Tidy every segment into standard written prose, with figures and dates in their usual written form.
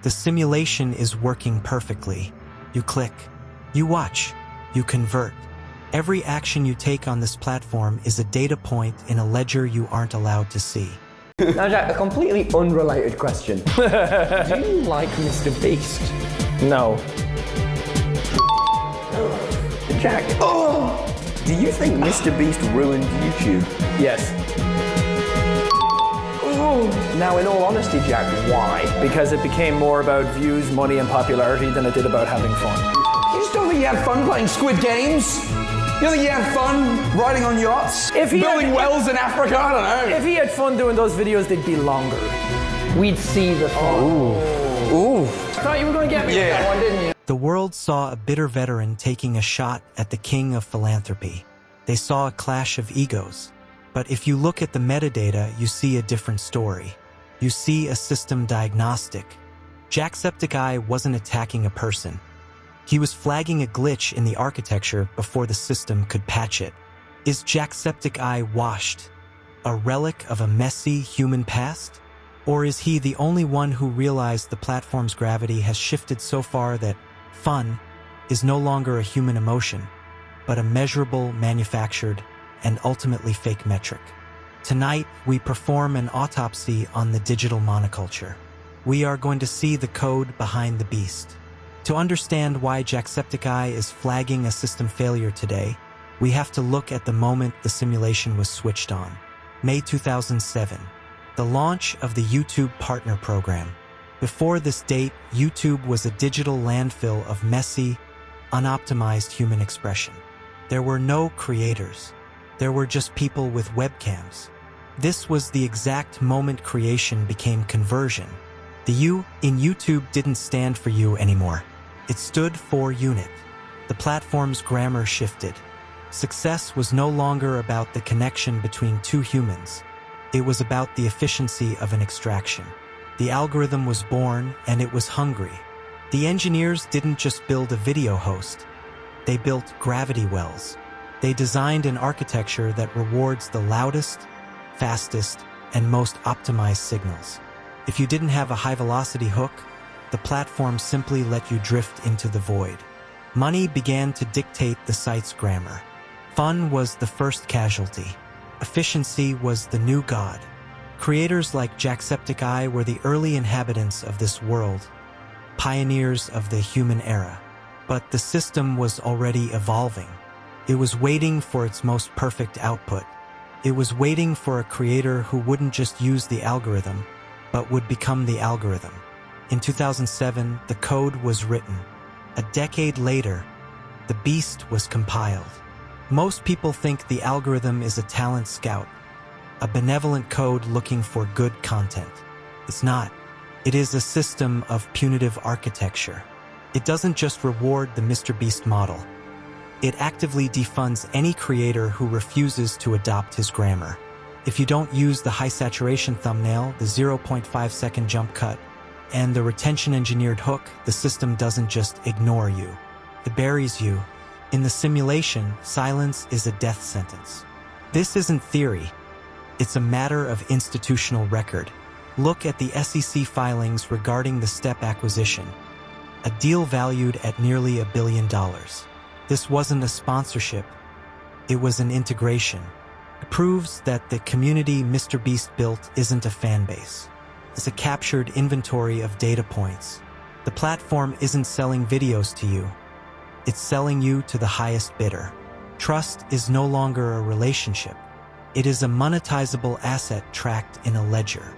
The simulation is working perfectly. You click, you watch, you convert. Every action you take on this platform is a data point in a ledger you aren't allowed to see. Now, Jack, a completely unrelated question. Do you like Mr. Beast? No. Jack, do you think Mr. Beast ruined YouTube? Yes. Now, in all honesty, Jack, why? Because it became more about views, money, and popularity than it did about having fun. You just don't think you had fun playing Squid Games? You don't think you had fun riding on yachts? Building wells in Africa? I don't know. If he had fun doing those videos, they'd be longer. We'd see the fun. Ooh. Thought you were going to get me with that one, didn't you? The world saw a bitter veteran taking a shot at the king of philanthropy. They saw a clash of egos. But if you look at the metadata, you see a different story. You see a system diagnostic. Jacksepticeye wasn't attacking a person. He was flagging a glitch in the architecture before the system could patch it. Is Jacksepticeye washed? A relic of a messy human past? Or is he the only one who realized the platform's gravity has shifted so far that fun is no longer a human emotion, but a measurable, manufactured, and ultimately fake metric? Tonight, we perform an autopsy on the digital monoculture. We are going to see the code behind the beast. To understand why Jacksepticeye is flagging a system failure today, we have to look at the moment the simulation was switched on. May 2007, the launch of the YouTube Partner Program. Before this date, YouTube was a digital landfill of messy, unoptimized human expression. There were no creators. There were just people with webcams. This was the exact moment creation became conversion. The U in YouTube didn't stand for you anymore. It stood for unit. The platform's grammar shifted. Success was no longer about the connection between two humans. It was about the efficiency of an extraction. The algorithm was born, and it was hungry. The engineers didn't just build a video host. They built gravity wells. They designed an architecture that rewards the loudest, fastest, and most optimized signals. If you didn't have a high-velocity hook, the platform simply let you drift into the void. Money began to dictate the site's grammar. Fun was the first casualty. Efficiency was the new god. Creators like Jacksepticeye were the early inhabitants of this world, pioneers of the human era. But the system was already evolving. It was waiting for its most perfect output. It was waiting for a creator who wouldn't just use the algorithm, but would become the algorithm. In 2007, the code was written. A decade later, the beast was compiled. Most people think the algorithm is a talent scout, a benevolent code looking for good content. It's not. It is a system of punitive architecture. It doesn't just reward the Mr. Beast model. It actively defunds any creator who refuses to adopt his grammar. If you don't use the high saturation thumbnail, the 0.5-second jump cut, and the retention-engineered hook, the system doesn't just ignore you. It buries you. In the simulation, silence is a death sentence. This isn't theory. It's a matter of institutional record. Look at the SEC filings regarding the Step acquisition, a deal valued at nearly $1 billion. This wasn't a sponsorship. It was an integration. It proves that the community Mr. Beast built isn't a fan base. It's a captured inventory of data points. The platform isn't selling videos to you. It's selling you to the highest bidder. Trust is no longer a relationship. It is a monetizable asset tracked in a ledger.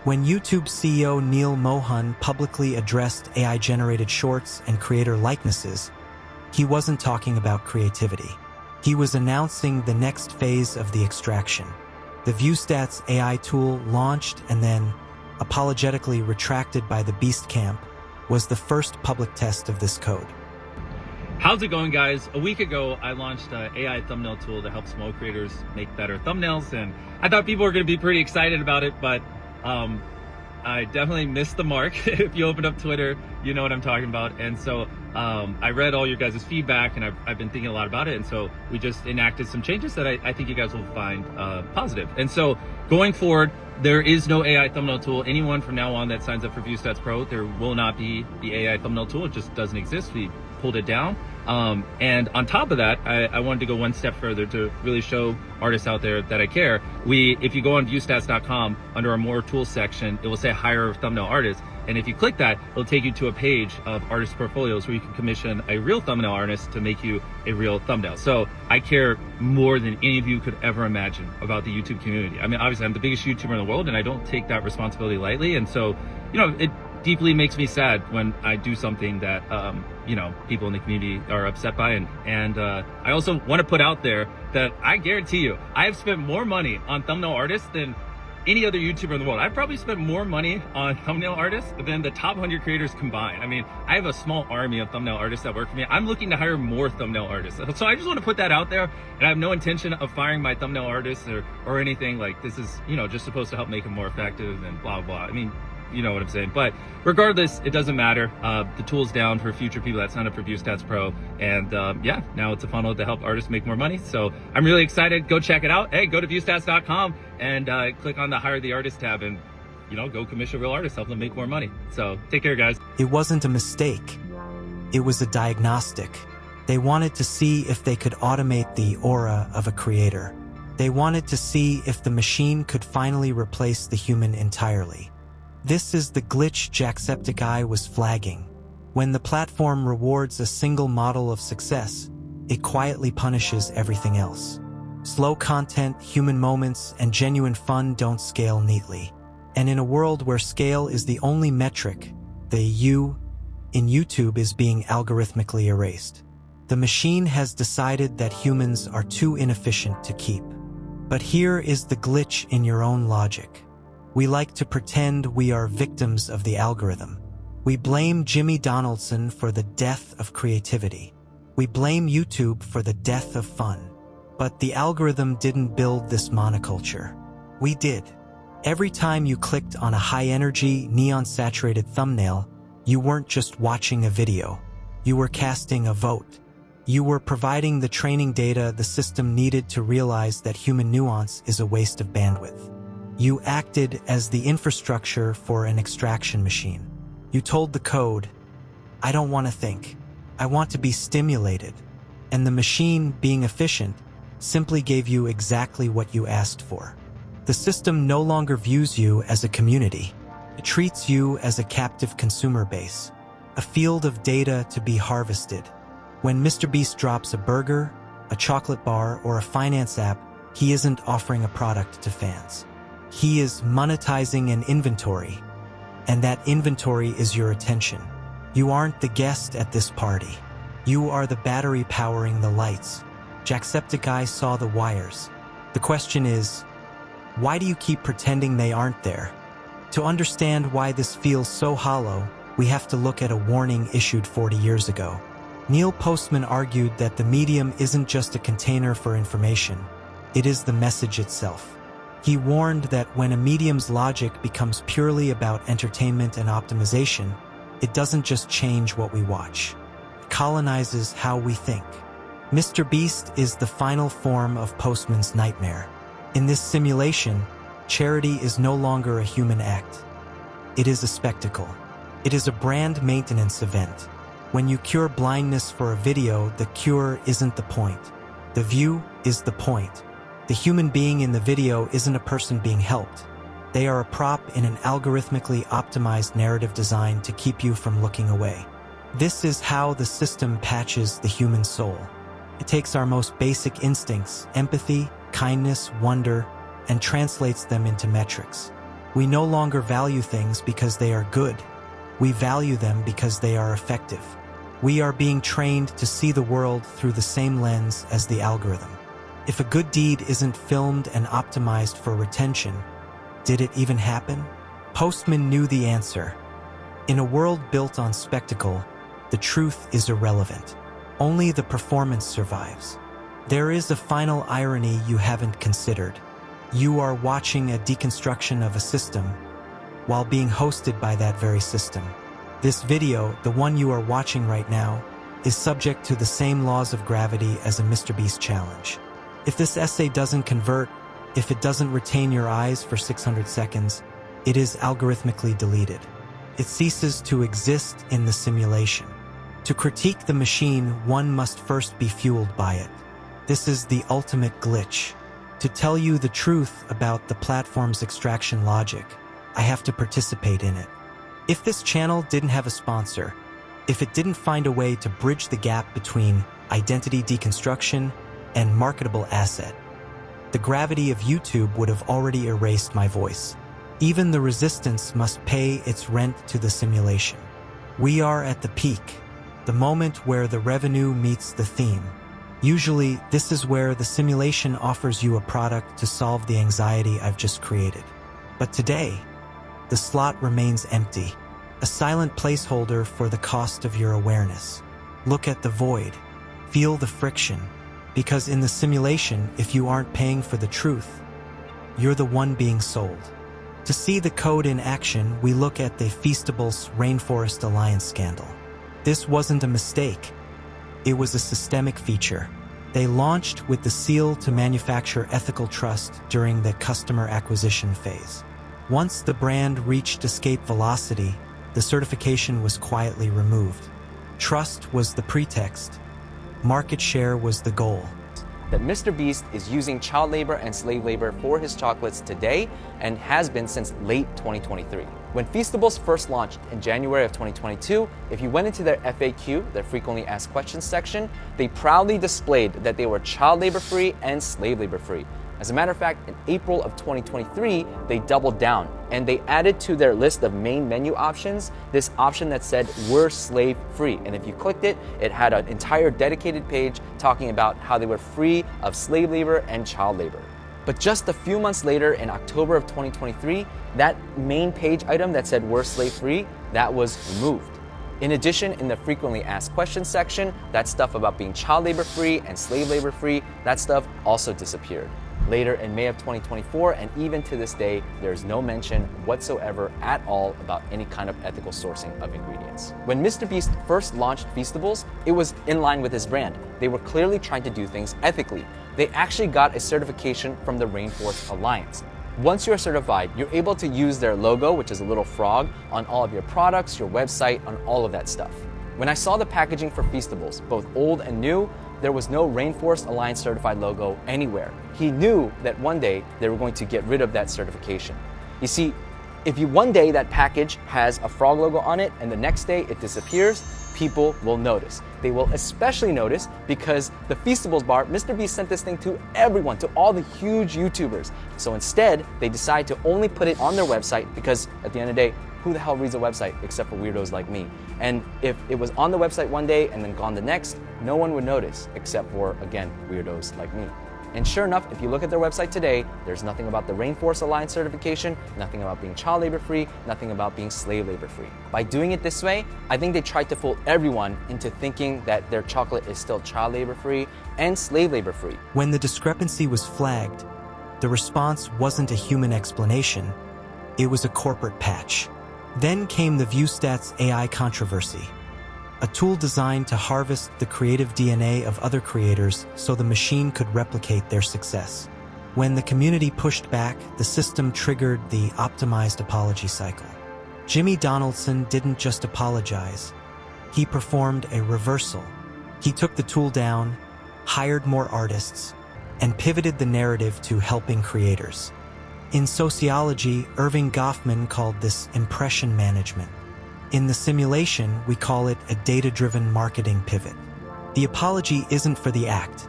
When YouTube CEO Neil Mohan publicly addressed AI-generated shorts and creator likenesses, he wasn't talking about creativity. He was announcing the next phase of the extraction. The ViewStats AI tool launched and then, apologetically retracted by the Beast Camp, was the first public test of this code. How's it going, guys? A week ago, I launched an AI thumbnail tool to help small creators make better thumbnails, and I thought people were going to be pretty excited about it, but I definitely missed the mark. If you open up Twitter, you know what I'm talking about. And so I read all your guys' feedback, and I've been thinking a lot about it. And so we just enacted some changes that I think you guys will find positive. And so going forward, there is no AI thumbnail tool. Anyone from now on that signs up for ViewStats Pro, there will not be the AI thumbnail tool. It just doesn't exist. We pulled it down. And on top of that, I wanted to go one step further to really show artists out there that I care. If you go on viewstats.com, under our more tools section, it will say hire thumbnail artists. And if you click that, it'll take you to a page of artist portfolios where you can commission a real thumbnail artist to make you a real thumbnail. So I care more than any of you could ever imagine about the YouTube community. I mean, obviously I'm the biggest YouTuber in the world and I don't take that responsibility lightly. And so, you know, it deeply makes me sad when I do something that, you know, people in the community are upset by. And I also want to put out there that I guarantee you, I have spent more money on thumbnail artists than any other YouTuber in the world. I've probably spent more money on thumbnail artists than the top 100 creators combined. I mean, I have a small army of thumbnail artists that work for me. I'm looking to hire more thumbnail artists. So I just want to put that out there, and I have no intention of firing my thumbnail artists or anything. Like, this is, you know, just supposed to help make them more effective and blah, blah. I mean, you know what I'm saying. But regardless, it doesn't matter. The tool's down for future people that sign up for ViewStats Pro. And yeah, now it's a funnel to help artists make more money. So I'm really excited. Go check it out. Hey, go to viewstats.com and click on the Hire the Artist tab and, you know, go commission real artists, help them make more money. So take care, guys. It wasn't a mistake. It was a diagnostic. They wanted to see if they could automate the aura of a creator. They wanted to see if the machine could finally replace the human entirely. This is the glitch Jacksepticeye was flagging. When the platform rewards a single model of success, it quietly punishes everything else. Slow content, human moments, and genuine fun don't scale neatly. And in a world where scale is the only metric, the U in YouTube is being algorithmically erased. The machine has decided that humans are too inefficient to keep. But here is the glitch in your own logic. We like to pretend we are victims of the algorithm. We blame Jimmy Donaldson for the death of creativity. We blame YouTube for the death of fun. But the algorithm didn't build this monoculture. We did. Every time you clicked on a high-energy, neon-saturated thumbnail, you weren't just watching a video. You were casting a vote. You were providing the training data the system needed to realize that human nuance is a waste of bandwidth. You acted as the infrastructure for an extraction machine. You told the code, I don't want to think. I want to be stimulated. And the machine, being efficient, simply gave you exactly what you asked for. The system no longer views you as a community. It treats you as a captive consumer base, a field of data to be harvested. When MrBeast drops a burger, a chocolate bar, or a finance app, he isn't offering a product to fans. He is monetizing an inventory, and that inventory is your attention. You aren't the guest at this party. You are the battery powering the lights. Jacksepticeye saw the wires. The question is, why do you keep pretending they aren't there? To understand why this feels so hollow, we have to look at a warning issued 40 years ago. Neil Postman argued that the medium isn't just a container for information, it is the message itself. He warned that when a medium's logic becomes purely about entertainment and optimization, it doesn't just change what we watch. It colonizes how we think. MrBeast is the final form of Postman's nightmare. In this simulation, charity is no longer a human act. It is a spectacle. It is a brand maintenance event. When you cure blindness for a video, the cure isn't the point. The view is the point. The human being in the video isn't a person being helped. They are a prop in an algorithmically optimized narrative designed to keep you from looking away. This is how the system patches the human soul. It takes our most basic instincts, empathy, kindness, wonder, and translates them into metrics. We no longer value things because they are good. We value them because they are effective. We are being trained to see the world through the same lens as the algorithm. If a good deed isn't filmed and optimized for retention, did it even happen? Postman knew the answer. In a world built on spectacle, the truth is irrelevant. Only the performance survives. There is a final irony you haven't considered. You are watching a deconstruction of a system while being hosted by that very system. This video, the one you are watching right now, is subject to the same laws of gravity as a MrBeast challenge. If this essay doesn't convert, If it doesn't retain your eyes for 600 seconds, it is algorithmically deleted. It ceases to exist in the simulation. To critique the machine, one must first be fueled by it. This is the ultimate glitch. To tell you the truth about the platform's extraction logic, I have to participate in it. If this channel didn't have a sponsor, if it didn't find a way to bridge the gap between identity deconstruction and marketable asset, the gravity of YouTube would have already erased my voice. Even the resistance must pay its rent to the simulation. We are at the peak, the moment where the revenue meets the theme. Usually, this is where the simulation offers you a product to solve the anxiety I've just created. But today, the slot remains empty, a silent placeholder for the cost of your awareness. Look at the void, feel the friction, because in the simulation, if you aren't paying for the truth, you're the one being sold. To see the code in action, we look at the Feastables Rainforest Alliance scandal. This wasn't a mistake. It was a systemic feature. They launched with the seal to manufacture ethical trust during the customer acquisition phase. Once the brand reached escape velocity, the certification was quietly removed. Trust was the pretext. Market share was the goal. That Mr. Beast is using child labor and slave labor for his chocolates today and has been since late 2023. When Feastables first launched in January of 2022, if you went into their FAQ, their frequently asked questions section, they proudly displayed that they were child labor free and slave labor free. As a matter of fact, in April of 2023, they doubled down and they added to their list of main menu options this option that said we're slave free. And if you clicked it, it had an entire dedicated page talking about how they were free of slave labor and child labor. But just a few months later, in October of 2023, that main page item that said we're slave free, that was removed. In addition, in the frequently asked questions section, that stuff about being child labor free and slave labor free, that stuff also disappeared. Later in May of 2024, and even to this day, there is no mention whatsoever at all about any kind of ethical sourcing of ingredients. When Mr. Beast first launched Feastables, it was in line with his brand. They were clearly trying to do things ethically. They actually got a certification from the Rainforest Alliance. Once you're certified, you're able to use their logo, which is a little frog, on all of your products, your website, on all of that stuff. When I saw the packaging for Feastables, both old and new, there was no Rainforest Alliance certified logo anywhere. He knew that one day they were going to get rid of that certification. You see, if one day that package has a frog logo on it and the next day it disappears, people will notice. They will especially notice because the Feastables bar, Mr. Beast sent this thing to everyone, to all the huge YouTubers. So instead, they decide to only put it on their website because at the end of the day, who the hell reads a website except for weirdos like me? And if it was on the website one day and then gone the next, no one would notice except for, again, weirdos like me. And sure enough, if you look at their website today, there's nothing about the Rainforest Alliance certification, nothing about being child labor free, nothing about being slave labor free. By doing it this way, I think they tried to fool everyone into thinking that their chocolate is still child labor free and slave labor free. When the discrepancy was flagged, the response wasn't a human explanation, it was a corporate patch. Then came the ViewStats AI controversy, a tool designed to harvest the creative DNA of other creators so the machine could replicate their success. When the community pushed back, the system triggered the optimized apology cycle. Jimmy Donaldson didn't just apologize, he performed a reversal. He took the tool down, hired more artists, and pivoted the narrative to helping creators. In sociology, Irving Goffman called this impression management. In the simulation, we call it a data-driven marketing pivot. The apology isn't for the act.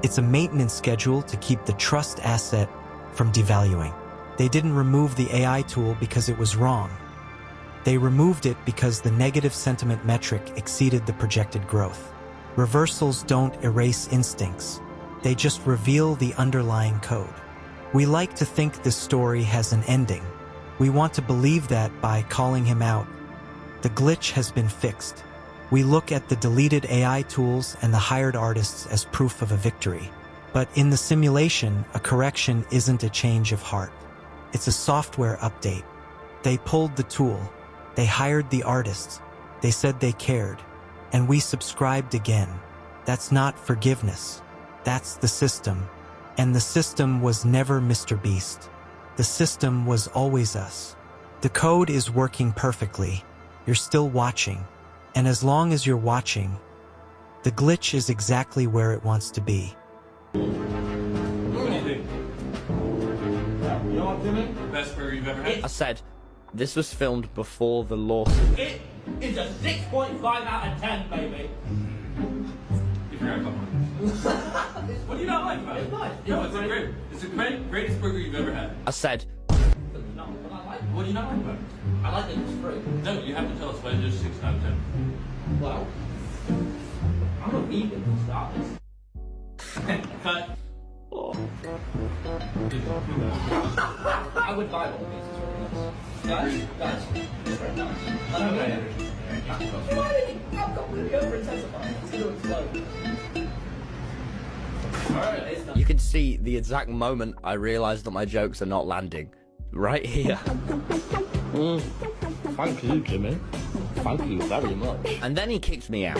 It's a maintenance schedule to keep the trust asset from devaluing. They didn't remove the AI tool because it was wrong. They removed it because the negative sentiment metric exceeded the projected growth. Reversals don't erase instincts. They just reveal the underlying code. We like to think this story has an ending. We want to believe that by calling him out, the glitch has been fixed. We look at the deleted AI tools and the hired artists as proof of a victory. But in the simulation, a correction isn't a change of heart. It's a software update. They pulled the tool. They hired the artists. They said they cared. And we subscribed again. That's not forgiveness. That's the system. And the system was never Mr. Beast. The system was always us. The code is working perfectly. You're still watching. And as long as you're watching, the glitch is exactly where it wants to be. What do you think? You know what, Timmy? The best burger you've ever had? I said, this was filmed before the lawsuit. It is a 6.5 out of 10, baby. Give your iPhone. What do you not like about it? It's nice. No, it's great. It's the greatest burger you've ever had. I said, What do you not like about it? I like that it's free. No, you have to tell us why it's just 6 out of 10. Well, I'm a vegan for starters. Cut. I would buy one of these. It's really nice. Guys, it's very nice. I don't know. I'm completely over-intensified. It's going to explode. Alright, it's nice. you can see the exact moment I realized that my jokes are not landing. Right here. Thank you, Jimmy. Thank you very much. And then he kicked me out.